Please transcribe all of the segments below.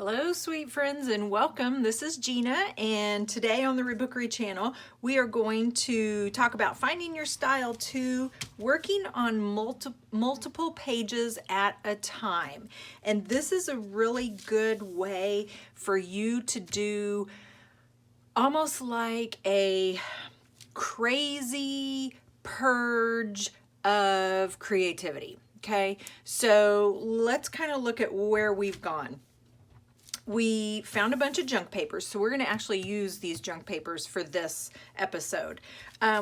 Hello sweet friends and welcome. This is Gina, and today on the Rebookery channel we are going to talk about finding your style to working on multiple pages at a time. And this is a really good way for you to do almost like a crazy purge of creativity. Okay, so let's kind of look at where we've gone. We found a bunch of junk papers, so we're going to actually use these junk papers for this episode.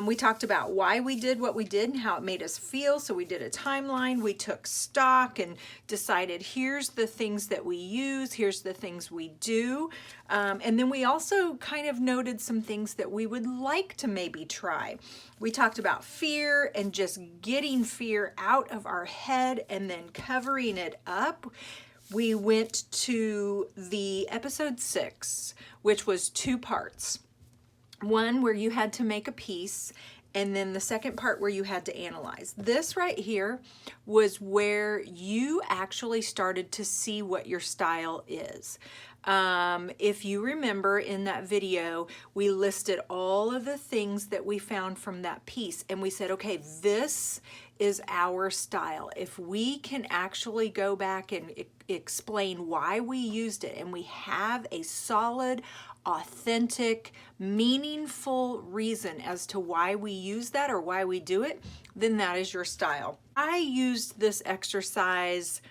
We talked about why we did what we did and how it made us feel, so we did a timeline. We took stock and decided here's the things that we use, here's the things we do, and then we also kind of noted some things that we would like to maybe try. We talked about fear and just getting fear out of our head and then covering it up. We went to the episode 6, which was 2 parts. One where you had to make a piece, and then the second part where you had to analyze. This right here was where you actually started to see what your style is. If you remember in that video, we listed all of the things that we found from that piece, and we said, okay, this is our style. If we can actually go back and explain why we used it, and we have a solid, authentic, meaningful reason as to why we use that or why we do it, then that is your style. I used this exercise,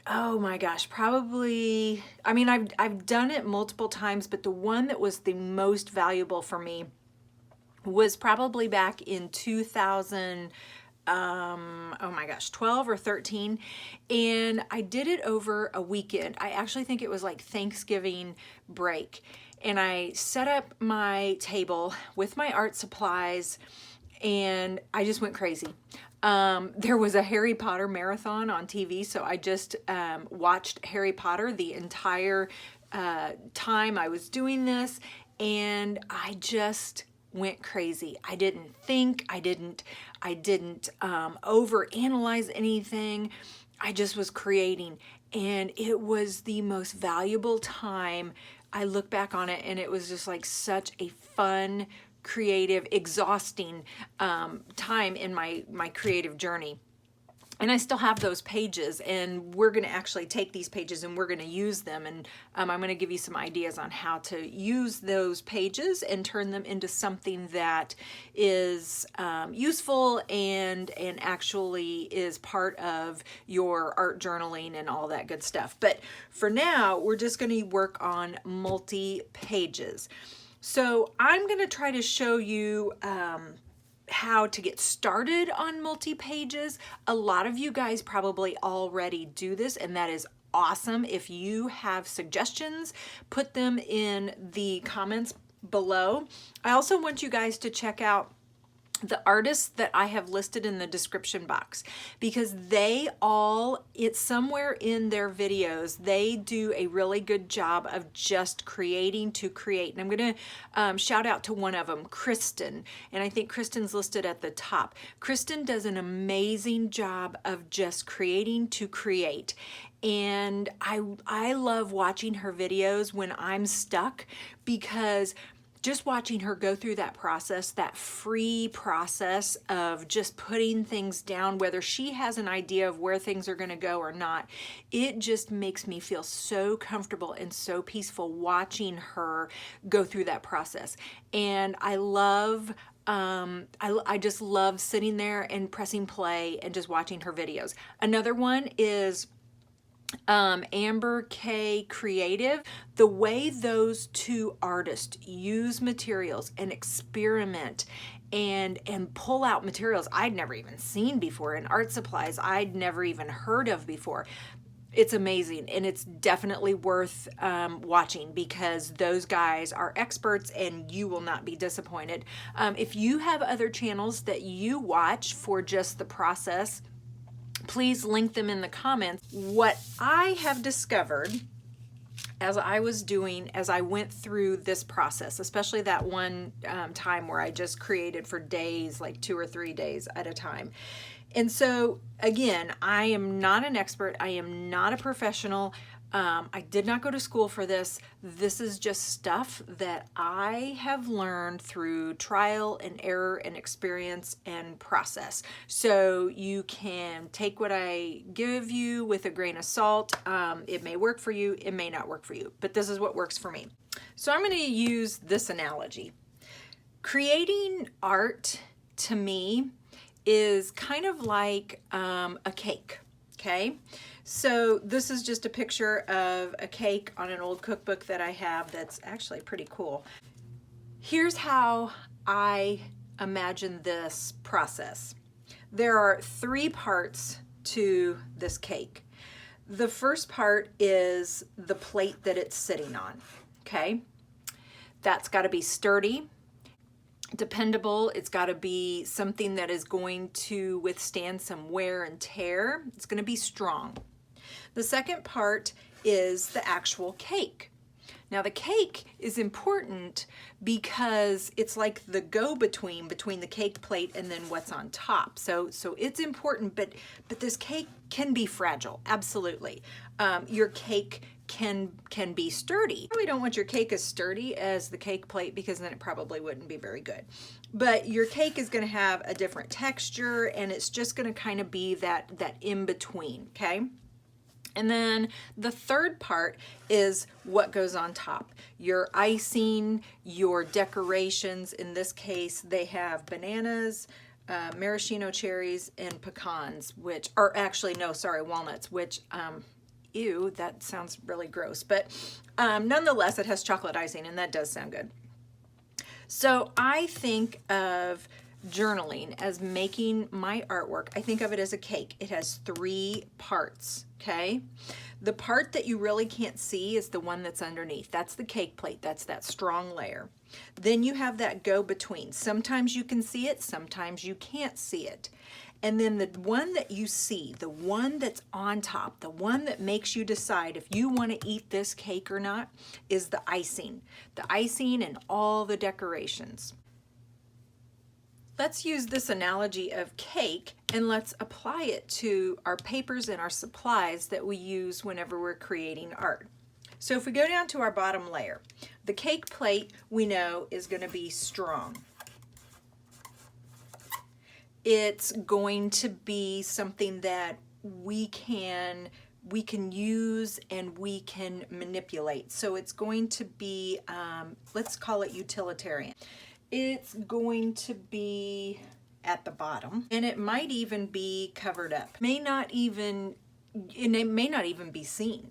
oh my gosh, probably, I mean, I've done it multiple times, but the one that was the most valuable for me was probably back in 2000, oh my gosh, 12 or 13. And I did it over a weekend. I actually think it was like Thanksgiving break. And I set up my table with my art supplies and I just went crazy. There was a Harry Potter marathon on TV, so I just watched Harry Potter the entire time I was doing this, and I just went crazy. I didn't think, I didn't overanalyze anything. I just was creating, and it was the most valuable time. I look back on it and it was just like such a fun, creative, exhausting time in my creative journey. And I still have those pages, and we're going to actually take these pages and we're going to use them, and I'm going to give you some ideas on how to use those pages and turn them into something that is useful and actually is part of your art journaling and all that good stuff. But for now, we're just going to work on multi-pages. So I'm going to try to show you how to get started on multi-pages. A lot of you guys probably already do this, and that is awesome. If you have suggestions, put them in the comments below. I also want you guys to check out the artists that I have listed in the description box, because they all, it's somewhere in their videos, they do a really good job of just creating to create. And I'm going to shout out to one of them, Kristin, and I think Kristin's listed at the top. Kristin does an amazing job of just creating to create. And I love watching her videos when I'm stuck, because just watching her go through that process, that free process of just putting things down, whether she has an idea of where things are going to go or not, it just makes me feel so comfortable and so peaceful watching her go through that process. And I love, I just love sitting there and pressing play and just watching her videos. Another one is Amber K Creative. The way those two artists use materials and experiment and pull out materials I'd never even seen before, and art supplies I'd never even heard of before. It's amazing, and it's definitely worth watching, because those guys are experts and you will not be disappointed. If you have other channels that you watch for just the process, please link them in the comments. What I have discovered as I was doing, as I went through this process, especially that one time where I just created for days, like 2 or 3 days at a time. And so again, I am not an expert. I am not a professional. I did not go to school for this. This is just stuff that I have learned through trial and error and experience and process. So you can take what I give you with a grain of salt. It may work for you, it may not work for you, but this is what works for me. So I'm going to use this analogy. Creating art to me is kind of like a cake, okay? So this is just a picture of a cake on an old cookbook that I have that's actually pretty cool. Here's how I imagine this process. There are 3 parts to this cake. The first part is the plate that it's sitting on, okay? That's got to be sturdy, dependable. It's got to be something that is going to withstand some wear and tear. It's going to be strong. The second part is the actual cake. Now the cake is important because it's like the go-between between the cake plate and then what's on top. So it's important, but this cake can be fragile, absolutely. Your cake can be sturdy. You really don't want your cake as sturdy as the cake plate because then it probably wouldn't be very good. But your cake is going to have a different texture and it's just going to kind of be that in-between, okay? And then the third part is what goes on top. Your icing, your decorations. In this case, they have bananas, maraschino cherries, and pecans, which are actually, no, sorry, walnuts, which, ew, that sounds really gross. But nonetheless, it has chocolate icing, and that does sound good. So I think of journaling as making my artwork. I think of it as a cake. It has 3 parts, okay? The part that you really can't see is the one that's underneath. That's the cake plate. That's that strong layer. Then you have that go-between. Sometimes you can see it, sometimes you can't see it. And then the one that you see, the one that's on top, the one that makes you decide if you want to eat this cake or not, is the icing. The icing and all the decorations. Let's use this analogy of cake and let's apply it to our papers and our supplies that we use whenever we're creating art. So if we go down to our bottom layer, the cake plate we know is going to be strong. It's going to be something that we can use and we can manipulate. So it's going to be, let's call it utilitarian. It's going to be at the bottom and it might even be covered up. It may not even be seen.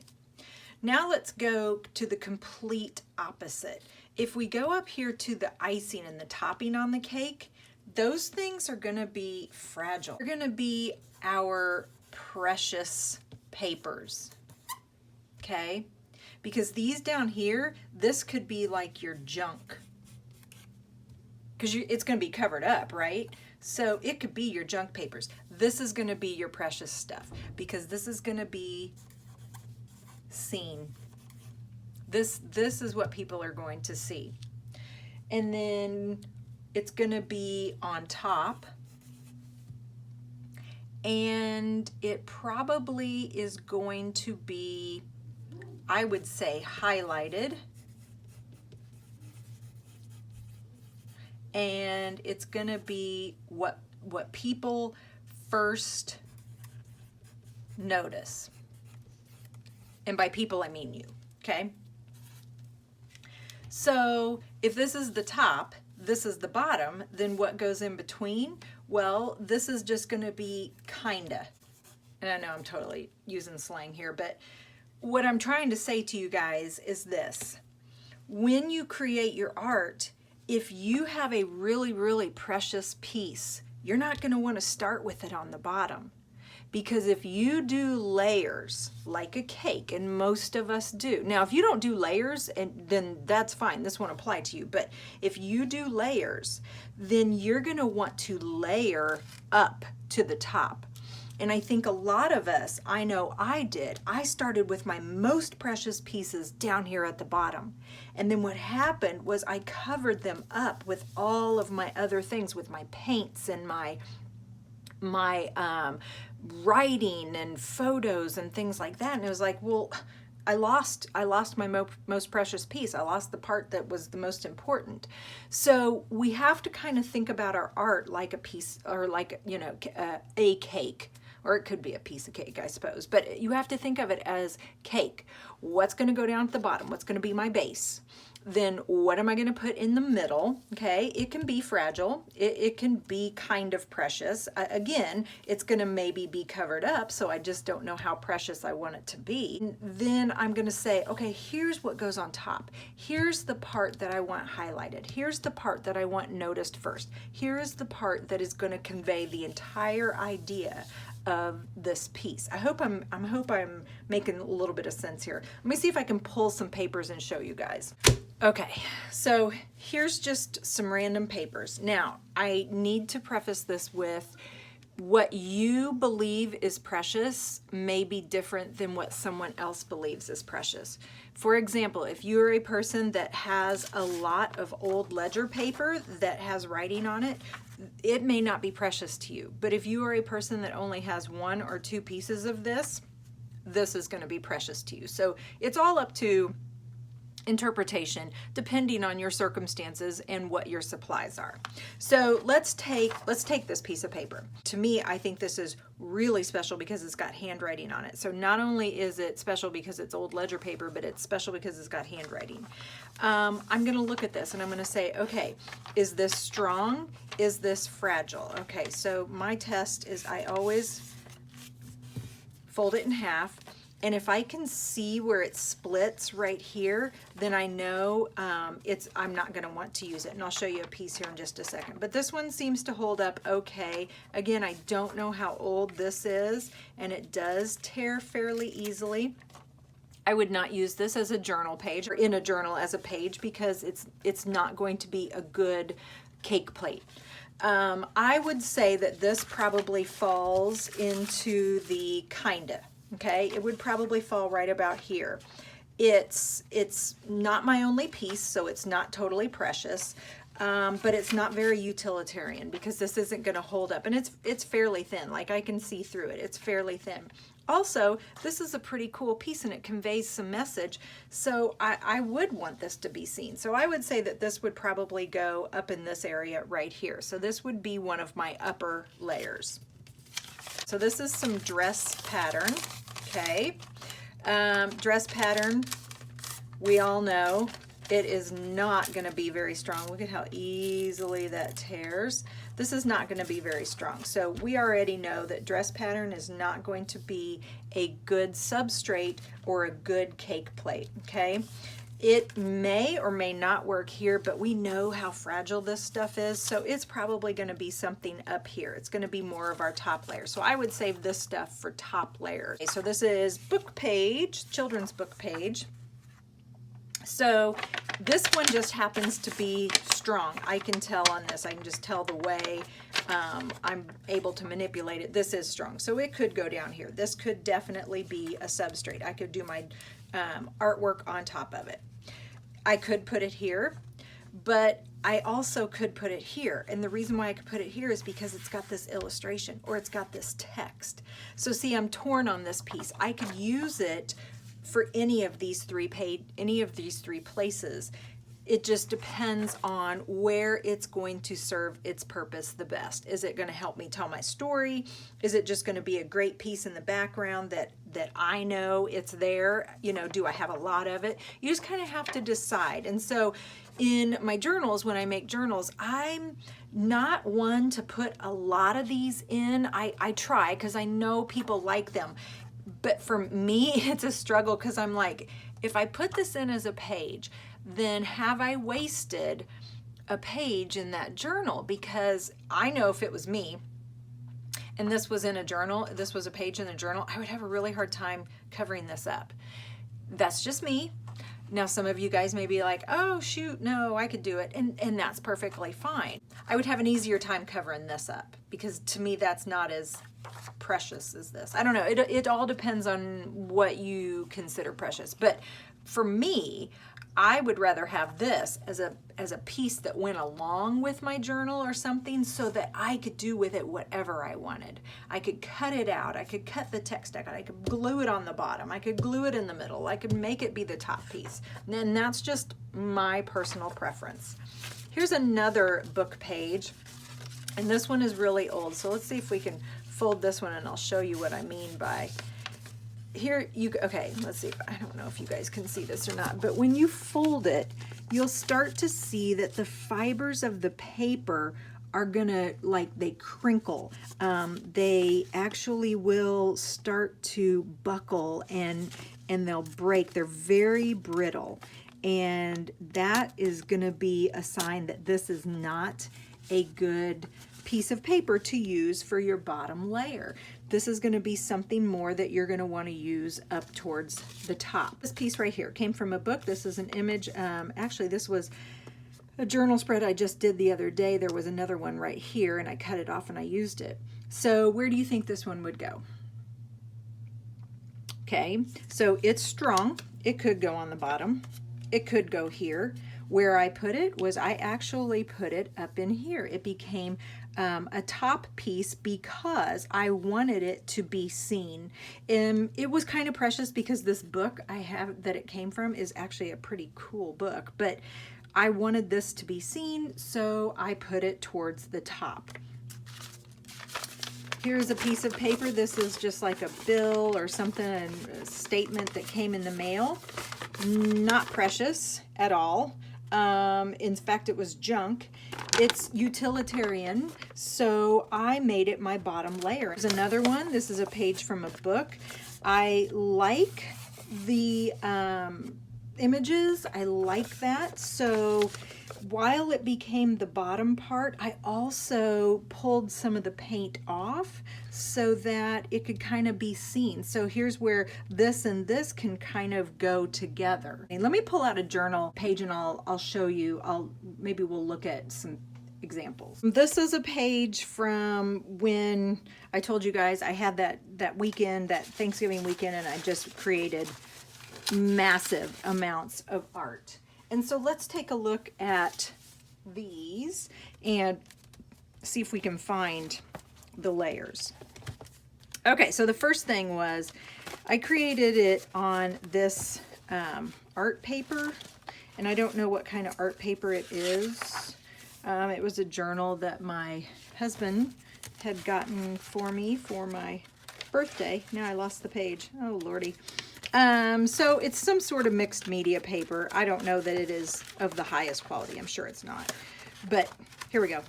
Now let's go to the complete opposite. If we go up here to the icing and the topping on the cake, those things are going to be fragile. They're going to be our precious papers, okay? Because these down here, this could be like your junk. Because it's going to be covered up, right? So it could be your junk papers. This is going to be your precious stuff because this is going to be seen. This is what people are going to see. And then it's going to be on top. And it probably is going to be, I would say, highlighted. And it's going to be what people first notice. And by people, I mean you, okay? So if this is the top, this is the bottom, then what goes in between? Well, this is just going to be kinda. And I know I'm totally using slang here, but what I'm trying to say to you guys is this. When you create your art, if you have a really, really precious piece, you're not going to want to start with it on the bottom. Because if you do layers like a cake, and most of us do. Now, if you don't do layers, then that's fine. This won't apply to you. But if you do layers, then you're going to want to layer up to the top. And I think a lot of us, I know I did, I started with my most precious pieces down here at the bottom. And then what happened was I covered them up with all of my other things, with my paints and my writing and photos and things like that. And it was like, well, I lost my most precious piece. I lost the part that was the most important. So we have to kind of think about our art like a piece, or like, you know, a cake. Or it could be a piece of cake, I suppose. But you have to think of it as cake. What's going to go down at the bottom? What's going to be my base? Then what am I going to put in the middle? Okay, it can be fragile. It can be kind of precious. Again, it's going to maybe be covered up, so I just don't know how precious I want it to be. And then I'm going to say, okay, here's what goes on top. Here's the part that I want highlighted. Here's the part that I want noticed first. Here's the part that is going to convey the entire idea of this piece. I hope I'm making a little bit of sense here. Let me see if I can pull some papers and show you guys. Okay, so here's just some random papers. Now, I need to preface this with what you believe is precious may be different than what someone else believes is precious. For example, if you're a person that has a lot of old ledger paper that has writing on it, it may not be precious to you. But if you are a person that only has 1 or 2 pieces of this, this is going to be precious to you. So it's all up to interpretation depending on your circumstances and what your supplies are. So let's take this piece of paper. To me, I think this is really special because it's got handwriting on it. So not only is it special because it's old ledger paper, but it's special because it's got handwriting. I'm going to look at this and I'm going to say, okay, is this strong? Is this fragile? Okay, so my test is I always fold it in half. And if I can see where it splits right here, then I know I'm not going to want to use it. And I'll show you a piece here in just a second. But this one seems to hold up okay. Again, I don't know how old this is, and it does tear fairly easily. I would not use this as a journal page or in a journal as a page because it's not going to be a good cake plate. I would say that this probably falls into the kinda. Okay, it would probably fall right about here. It's not my only piece, so it's not totally precious, but it's not very utilitarian because this isn't going to hold up, and it's fairly thin. Like I can see through it. It's fairly thin. Also, this is a pretty cool piece and it conveys some message, so I would want this to be seen. So I would say that this would probably go up in this area right here. So this would be one of my upper layers. So this is some dress pattern, okay? Dress pattern, we all know it is not going to be very strong. Look at how easily that tears. This is not going to be very strong. So we already know that dress pattern is not going to be a good substrate or a good cake plate, okay? It may or may not work here, but we know how fragile this stuff is, so it's probably going to be something up here. It's going to be more of our top layer. So I would save this stuff for top layers. Okay, so this is book page, children's book page. So this one just happens to be strong. I can tell on this. I can just tell the way I'm able to manipulate it. This is strong. So it could go down here. This could definitely be a substrate. I could do my artwork on top of it. I could put it here, but I also could put it here. And the reason why I could put it here is because it's got this illustration or it's got this text. So see, I'm torn on this piece. I could use it for any of these three places. It just depends on where it's going to serve its purpose the best. Is it going to help me tell my story? Is it just going to be a great piece in the background that I know it's there? You know, do I have a lot of it? You just kind of have to decide. And so in my journals, when I make journals, I'm not one to put a lot of these in. I try because I know people like them. But for me, it's a struggle because I'm like, if I put this in as a page, then have I wasted a page in that journal? Because I know if it was me and this was in a journal, this was a page in a journal, I would have a really hard time covering this up. That's just me. Now, some of you guys may be like, oh, shoot, no, I could do it. And that's perfectly fine. I would have an easier time covering this up because to me, that's not as precious as this. I don't know. It all depends on what you consider precious. But for me, I would rather have this as a piece that went along with my journal or something, so that I could do with it whatever I wanted. I could cut it out, I could cut the text out, I could glue it on the bottom, I could glue it in the middle, I could make it be the top piece. And that's just my personal preference. Here's another book page, and this one is really old, so let's see if we can fold this one and I'll show you what I mean by here. Okay, let's see if, I don't know if you guys can see this or not, but when you fold it, you'll start to see that the fibers of the paper are gonna, like, they crinkle. They actually will start to buckle and they'll break. They're very brittle, and that is gonna be a sign that this is not a good piece of paper to use for your bottom layer. This is going to be something more that you're going to want to use up towards the top. This piece right here came from a book. This is an image. Actually, this was a journal spread I just did the other day. There was another one right here, and I cut it off and I used it. So where do you think this one would go? Okay, so it's strong. It could go on the bottom. It could go here. Where I put it was, I actually put it up in here. It became a top piece because I wanted it to be seen. It was kind of precious because this book I have that it came from is actually a pretty cool book, but I wanted this to be seen, so I put it towards the top. Here's a piece of paper. This is just like a bill or something, a statement that came in the mail. Not precious at all. In fact, it was junk. It's utilitarian, so I made it my bottom layer. There's another one. This is a page from a book. I like the images. I like that. So while it became the bottom part, I also pulled some of the paint off so that it could kind of be seen. So here's where this and this can kind of go together. And let me pull out a journal page and I'll show you. Maybe we'll look at some examples. This is a page from when I told you guys I had that weekend, that Thanksgiving weekend, and I just created massive amounts of art. And so let's take a look at these and see if we can find the layers. Okay, so the first thing was I created it on this art paper, and I don't know what kind of art paper it is. It was a journal that my husband had gotten for me for my birthday. Now I lost the page. Oh, Lordy. So it's some sort of mixed media paper. I don't know that it is of the highest quality. I'm sure it's not. But here we go.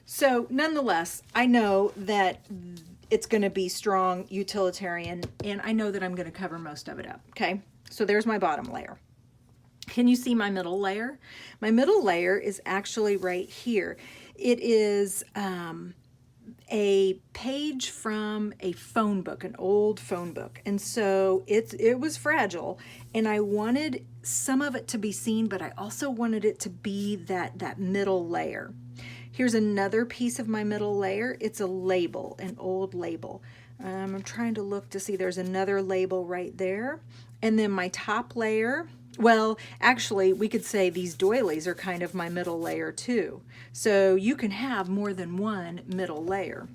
So nonetheless, I know that it's going to be strong, utilitarian, and I know that I'm going to cover most of it up. Okay, so there's my bottom layer. Can you see my middle layer? My middle layer is actually right here. It is a page from a phone book, an old phone book. And so it was fragile, and I wanted some of it to be seen, but I also wanted it to be that middle layer. Here's another piece of my middle layer. It's a label, an old label. I'm trying to look to see, there's another label right there. And then my top layer, well, actually, we could say these doilies are kind of my middle layer too. So you can have more than one middle layer.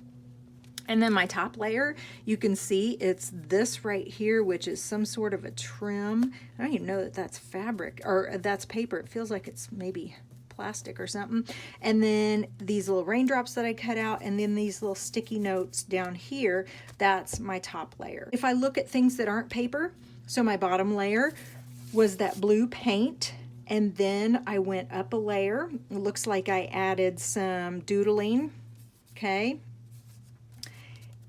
And then my top layer, you can see it's this right here, which is some sort of a trim. I don't even know that that's fabric, or that's paper. It feels like it's maybe plastic or something. And then these little raindrops that I cut out, and then these little sticky notes down here, that's my top layer. If I look at things that aren't paper, so my bottom layer was that blue paint, and then I went up a layer. It looks like I added some doodling, okay?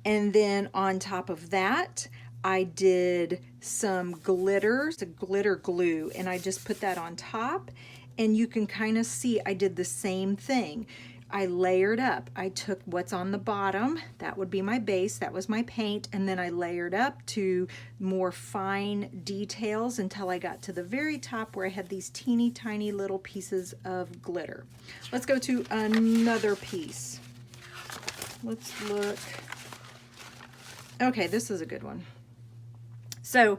And then on top of that, I did some glitter, the glitter glue, and I just put that on top. And you can kind of see I did the same thing. I layered up. I took what's on the bottom, that would be my base, that was my paint, and then I layered up to more fine details until I got to the very top where I had these teeny tiny little pieces of glitter. Let's go to another piece. Let's look. Okay, this is a good one. So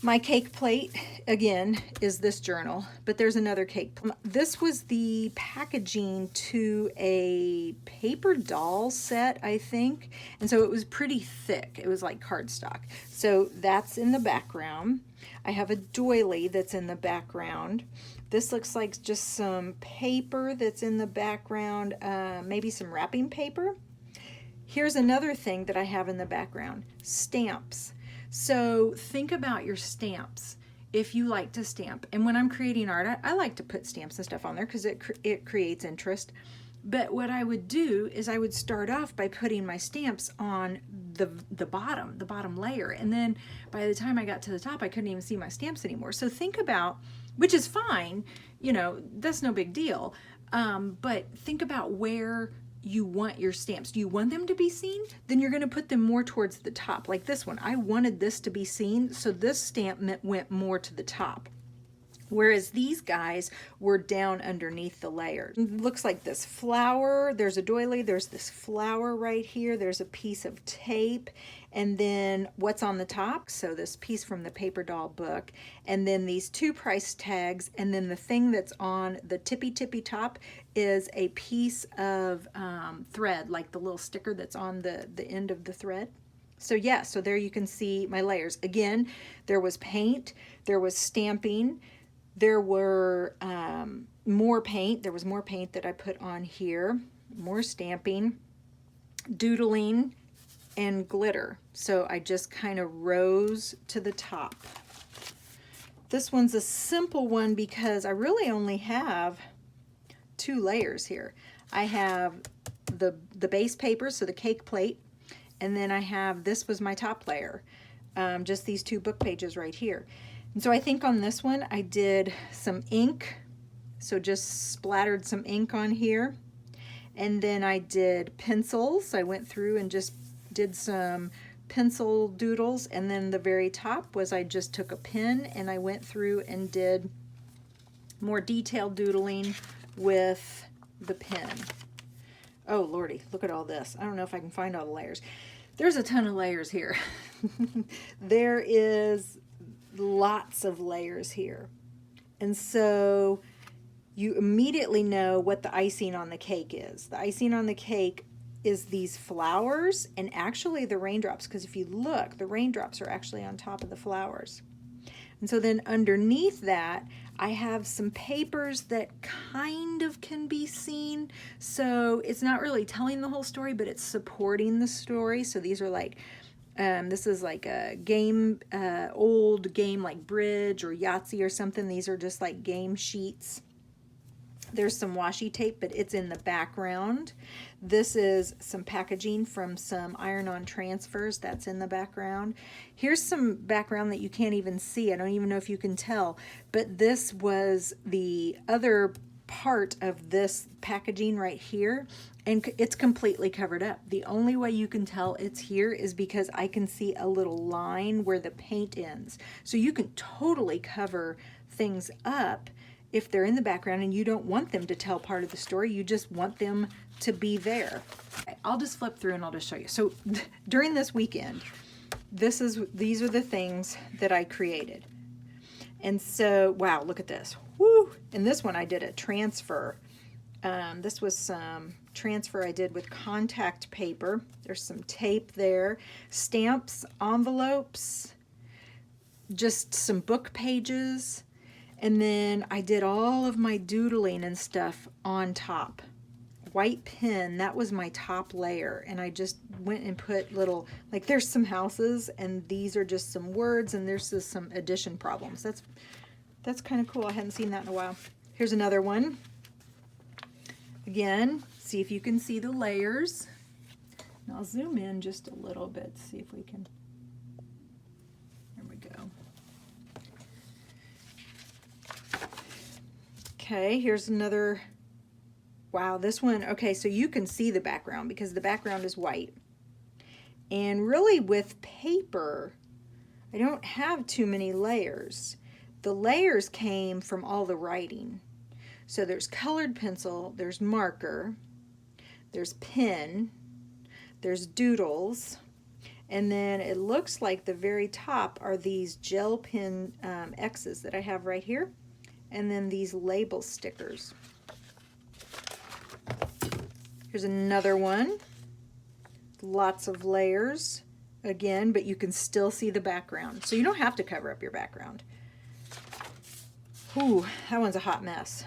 My cake plate, again, is this journal, but there's another cake. This was the packaging to a paper doll set, I think. And so it was pretty thick. It was like cardstock. So that's in the background. I have a doily that's in the background. This looks like just some paper that's in the background, maybe some wrapping paper. Here's another thing that I have in the background, stamps. So think about your stamps if you like to stamp. And when I'm creating art, I like to put stamps and stuff on there because it creates interest. But what I would do is I would start off by putting my stamps on the bottom layer. And then by the time I got to the top, I couldn't even see my stamps anymore. So think about, which is fine, you know, that's no big deal. But think about where you want your stamps. Do you want them to be seen? Then you're going to put them more towards the top, like this one. I wanted this to be seen, so this stamp went more to the top. Whereas these guys were down underneath the layers. It looks like this flower, there's a doily, there's this flower right here, there's a piece of tape, and then what's on the top? So this piece from the paper doll book, and then these 2 price tags, and then the thing that's on the tippy top is a piece of thread, like the little sticker that's on the end of the thread. So yeah, so there you can see my layers. Again, there was paint, there was stamping, there were more paint. There was more paint that I put on here, more stamping, doodling, and glitter. So I just kind of rose to the top. This one's a simple one because I really only have 2 layers here. I have the base paper, so the cake plate, and then I have, this was my top layer, just these 2 book pages right here. And so I think on this one I did some ink, so just splattered some ink on here. And then I did pencils. I went through and just did some pencil doodles. And then the very top was I just took a pen and I went through and did more detailed doodling with the pen. Oh lordy, look at all this. I don't know if I can find all the layers. There's a ton of layers here. There is lots of layers here. And so you immediately know what the icing on the cake is. The icing on the cake is these flowers and actually the raindrops, because if you look, the raindrops are actually on top of the flowers. And so then underneath that, I have some papers that kind of can be seen. So it's not really telling the whole story, but it's supporting the story. So these are like, this is like a game, old game like Bridge or Yahtzee or something. These are just like game sheets. There's some washi tape, but it's in the background. This is some packaging from some iron-on transfers. That's in the background. Here's some background that you can't even see. I don't even know if you can tell, but this was the other part of this packaging right here, and it's completely covered up. The only way you can tell it's here is because I can see a little line where the paint ends. So you can totally cover things up if they're in the background and you don't want them to tell part of the story, you just want them to be there. I'll just flip through and I'll just show you. So during this weekend, these are the things that I created. And so, wow, look at this. Woo! And this one I did a transfer. This was some transfer I did with contact paper. There's some tape there, stamps, envelopes, just some book pages. And then I did all of my doodling and stuff on top. White pen, that was my top layer. And I just went and put little, like there's some houses and these are just some words and there's just some addition problems. That's kind of cool. I hadn't seen that in a while. Here's another one. Again, see if you can see the layers. And I'll zoom in just a little bit, see if we can. There we go. Okay, here's another, wow, this one, okay, so you can see the background because the background is white. And really with paper, I don't have too many layers. The layers came from all the writing. So there's colored pencil, there's marker, there's pen, there's doodles, And then it looks like the very top are these gel pen X's that I have right here. And then these label stickers. Here's another one. Lots of layers again, but you can still see the background. So you don't have to cover up your background. Ooh, that one's a hot mess.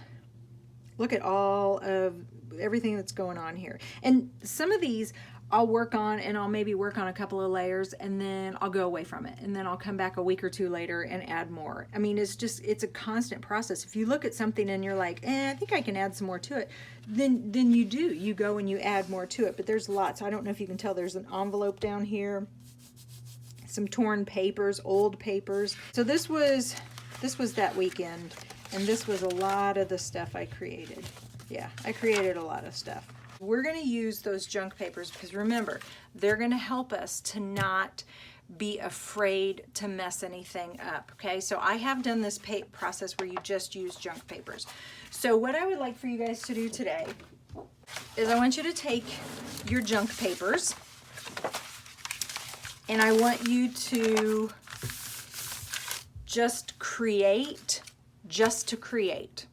Look at all of everything that's going on here. And some of these I'll work on, and I'll maybe work on a couple of layers, and then I'll go away from it. And then I'll come back a week or two later and add more. I mean, it's a constant process. If you look at something and you're like, I think I can add some more to it, then you do. You go and you add more to it. But there's lots. I don't know if you can tell, there's an envelope down here, some torn papers, old papers. So this was that weekend, and this was a lot of the stuff I created. Yeah, I created a lot of stuff. We're going to use those junk papers because remember, they're going to help us to not be afraid to mess anything up, okay? So I have done this process where you just use junk papers. So what I would like for you guys to do today is I want you to take your junk papers and I want you to just create, just to create.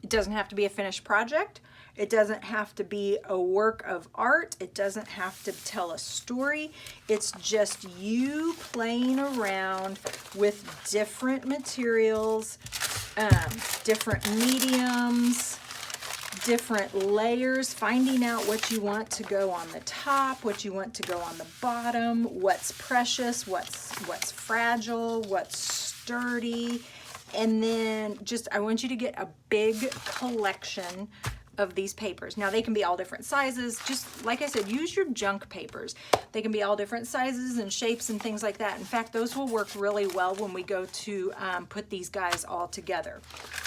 It doesn't have to be a finished project. It doesn't have to be a work of art. It doesn't have to tell a story. It's just you playing around with different materials, different mediums, different layers, finding out what you want to go on the top, what you want to go on the bottom, what's precious, what's fragile, what's sturdy. And then I want you to get a big collection of these papers. Now they can be all different sizes. Just like I said, use your junk papers. They can be all different sizes and shapes and things like that. In fact, those will work really well when we go to put these guys all together.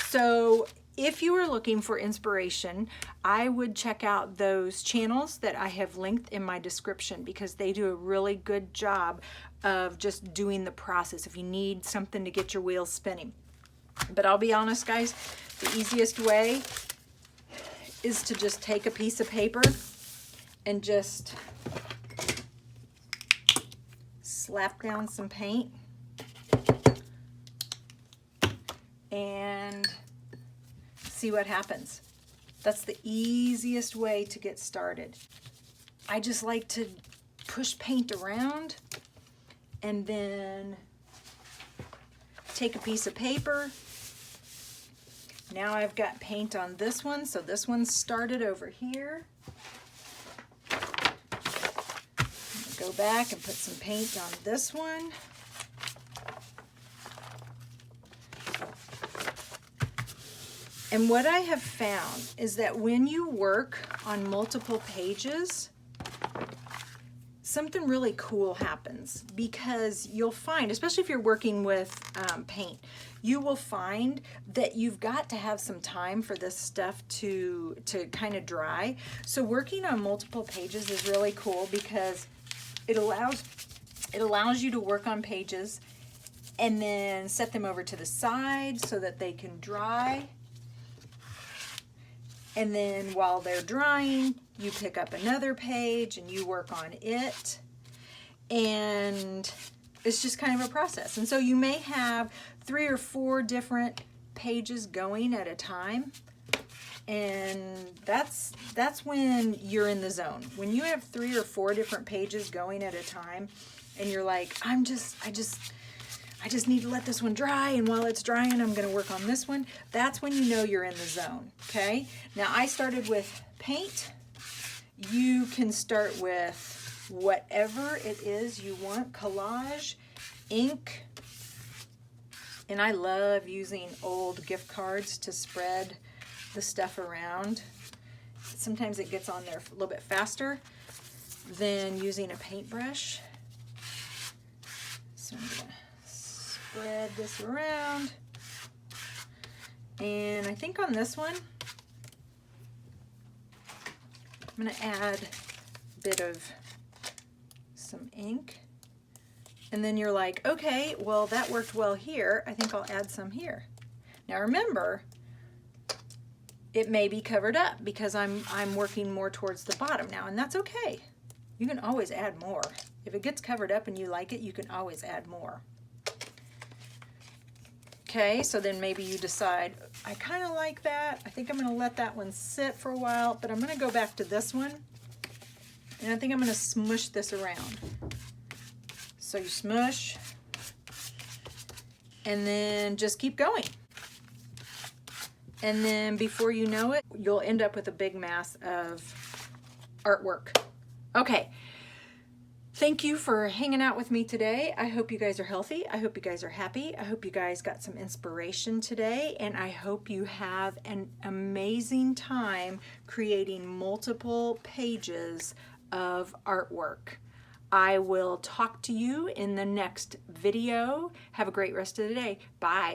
So if you are looking for inspiration, I would check out those channels that I have linked in my description because they do a really good job of just doing the process if you need something to get your wheels spinning. But I'll be honest, guys, the easiest way is to just take a piece of paper and just slap down some paint and see what happens. That's the easiest way to get started. I just like to push paint around and then take a piece of paper. Now I've got paint on this one, so this one's started over here. Go back and put some paint on this one. And what I have found is that when you work on multiple pages, something really cool happens because you'll find, especially if you're working with paint, you will find that you've got to have some time for this stuff to kind of dry. So working on multiple pages is really cool because it allows you to work on pages and then set them over to the side so that they can dry. And then while they're drying, you pick up another page and you work on it. And it's just kind of a process. And so you may have 3 or 4 different pages going at a time. And that's when you're in the zone. When you have 3 or 4 different pages going at a time and you're like, I just need to let this one dry, and while it's drying, I'm going to work on this one. That's when you know you're in the zone, okay? Now, I started with paint. You can start with whatever it is you want, collage, ink, and I love using old gift cards to spread the stuff around. Sometimes it gets on there a little bit faster than using a paintbrush. So I'm going to spread this around, and I think on this one I'm going to add a bit of some ink, and then you're like, okay, well that worked well here, I think I'll add some here. Now remember, it may be covered up because I'm working more towards the bottom now, and that's okay. You can always add more. If it gets covered up and you like it, you can always add more. Okay, so then maybe you decide, I kind of like that. I think I'm going to let that one sit for a while, but I'm going to go back to this one. And I think I'm going to smush this around. So you smush, and then just keep going. And then before you know it, you'll end up with a big mass of artwork. Okay. Thank you for hanging out with me today. I hope you guys are healthy. I hope you guys are happy. I hope you guys got some inspiration today, and I hope you have an amazing time creating multiple pages of artwork. I will talk to you in the next video. Have a great rest of the day. Bye.